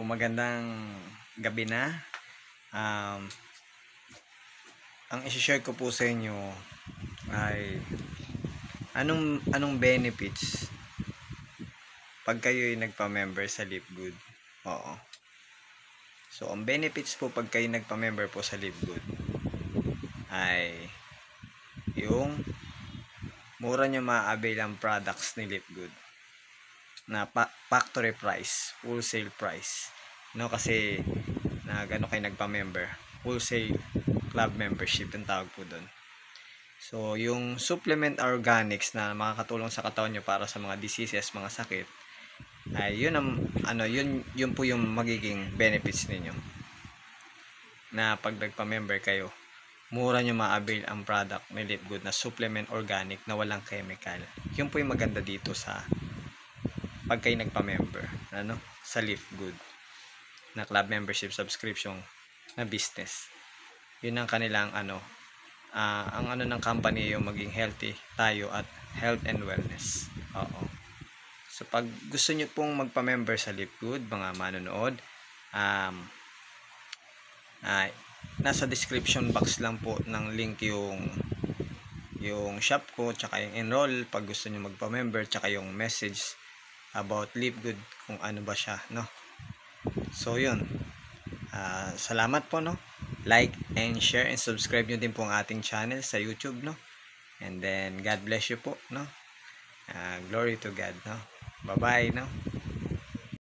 magandang gabi na. Um, ang i-share ko po sa inyo ay anong benefits pag kayo ay nagpa-member sa Livegood. Oo. So, ang benefits po pag kayo nagpa-member po sa Livegood ay yung mura nyo ma-avail ang products ni Livegood na factory price, wholesale price. No, kasi kayo nagpa-member, wholesale club membership yung tawag po doon. So, yung supplement organics na makakatulong sa katawan nyo para sa mga diseases, mga sakit, ay yun yun po yung magiging benefits ninyo. Na pag nagpa-member kayo, mura nyo ma-avail ang product ni Livegood na supplement organic na walang chemical. Yun po yung maganda dito sa pag kayo nagpa-member, sa Livegood na club membership subscription na business. Yun ang kanilang ang ng company yung maging healthy tayo at health and wellness. Oo. So pag gusto niyo pong magpa-member sa Livegood, mga manonood, nasa description box lang po ng link yung shop ko, tsaka yung enroll pag gusto niyo magpa-member, tsaka yung message about Livegood kung ano ba siya, no? So yun. Salamat po, no? Like and share and subscribe nyo din po ang ating channel sa YouTube, no? And then God bless you po, no? Glory to God, no? Bye-bye, no?